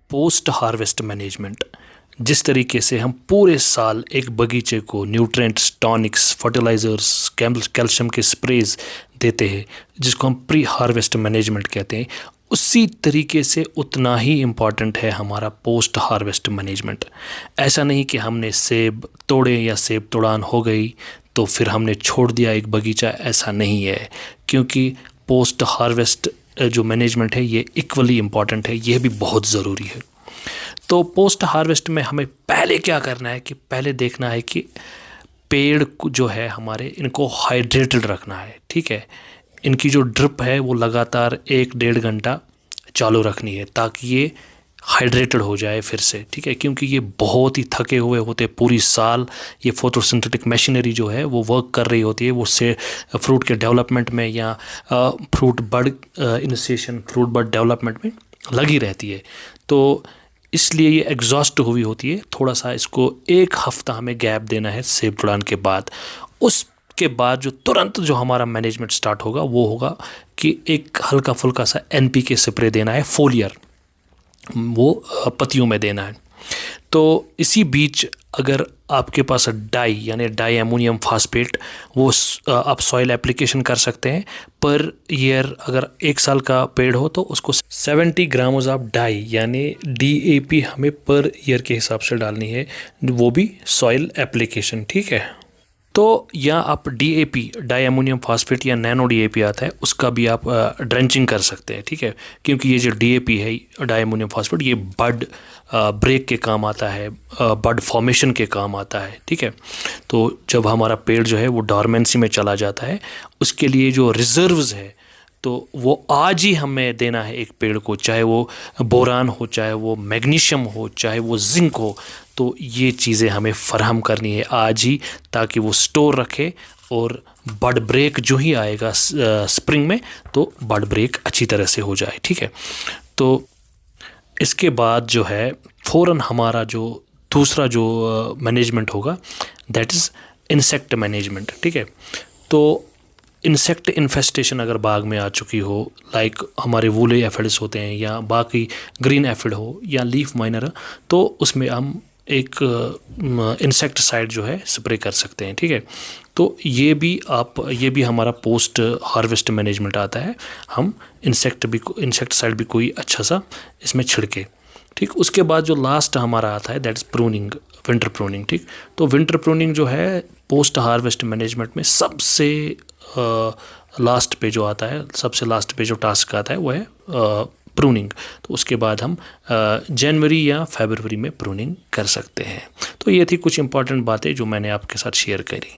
Post harvest management, जिस तरीके से हम पूरे साल एक बगीचे को न्यूट्रिएंट्स, टॉनिक्स, फर्टिलाइज़र्स, कैल्शियम के स्प्रेज देते हैं, जिसको हम प्री हार्वेस्ट मैनेजमेंट कहते हैं, उसी तरीके से उतना ही इम्पॉर्टेंट है हमारा पोस्ट हार्वेस्ट मैनेजमेंट। ऐसा नहीं कि हमने सेब तोड़े या सेब तोड़ान हो गई तो फिर हमने छोड़ दिया एक बगीचा, ऐसा नहीं है, क्योंकि पोस्ट हार्वेस्ट जो मैनेजमेंट है ये इक्वली इम्पॉर्टेंट है, यह भी बहुत ज़रूरी है। तो पोस्ट हार्वेस्ट में हमें पहले क्या करना है कि पहले देखना है कि पेड़ जो है हमारे, इनको हाइड्रेटेड रखना है, ठीक है। इनकी जो ड्रिप है वो लगातार 1-1.5 घंटा चालू रखनी है ताकि ये हाइड्रेटेड हो जाए फिर से, ठीक है, क्योंकि ये बहुत ही थके हुए होते हैं पूरी साल। ये फोटोसिंथेटिक मशीनरी जो है वो वर्क कर रही होती है, वो से फ्रूट के डेवलपमेंट में या फ्रूट बड इनिशिएशन, फ्रूट बड डेवलपमेंट में लगी रहती है। तो इसलिए ये एग्जॉस्ट हुई होती है। थोड़ा सा इसको 1 हफ्ता हमें गैप देना है सेब तोड़ान के बाद। उसके बाद जो तुरंत जो हमारा मैनेजमेंट स्टार्ट होगा वो होगा कि एक हल्का फुल्का सा NPK स्प्रे देना है, फोलियर, वो पत्तियों में देना है। तो इसी बीच अगर आपके पास डाई यानी डाई अमोनियम फास्फेट, वो आप सॉइल एप्लीकेशन कर सकते हैं पर ईयर। अगर 1 साल का पेड़ हो तो उसको 70 ग्राम्स ऑफ डाई यानी DAP हमें पर ईयर के हिसाब से डालनी है, वो भी सॉइल एप्लीकेशन, ठीक है। तो या आप DAP, डाई अमोनियम फास्फेट या नैनो DAP आता है, उसका भी आप ड्रेंचिंग कर सकते हैं, ठीक है, क्योंकि ये जो DAP है, डाई अमोनियम फास्फेट, ये बड ब्रेक के काम आता है, बड फॉर्मेशन के काम आता है, ठीक है। तो जब हमारा पेड़ जो है वो डॉर्मेंसी में चला जाता है, उसके लिए जो रिजर्व्स है तो वो आज ही हमें देना है एक पेड़ को, चाहे वो बोरान हो, चाहे वो मैग्नीशियम हो, चाहे वो जिंक हो। तो ये चीज़ें हमें फराहम करनी है आज ही, ताकि वो स्टोर रखे और बड ब्रेक जो ही आएगा स्प्रिंग में तो बड ब्रेक अच्छी तरह से हो जाए, ठीक है। तो इसके बाद जो है फ़ौरन हमारा जो दूसरा जो मैनेजमेंट होगा दैट इज़ इंसेक्ट मैनेजमेंट, ठीक है। तो इंसेक्ट इन्फेस्टेशन अगर बाग में आ चुकी हो, लाइक हमारे वूले एफिड्स होते हैं या बाकी ग्रीन एफिड हो या लीफ माइनर, तो उसमें हम एक इंसेक्टिसाइड जो है स्प्रे कर सकते हैं, ठीक है। तो ये भी हमारा पोस्ट हार्वेस्ट मैनेजमेंट आता है। हम इंसेक्टिसाइड भी कोई अच्छा सा इसमें छिड़के, ठीक। उसके बाद जो लास्ट हमारा आता है that is pruning, winter pruning, ठीक। तो विंटर प्रूनिंग जो है पोस्ट हार्वेस्ट मैनेजमेंट में सबसे लास्ट पे जो आता है, सबसे लास्ट पे जो टास्क आता है वो है प्रूनिंग। तो उसके बाद हम जनवरी या फरवरी में प्रूनिंग कर सकते हैं। तो ये थी कुछ इंपॉर्टेंट बातें जो मैंने आपके साथ शेयर करी।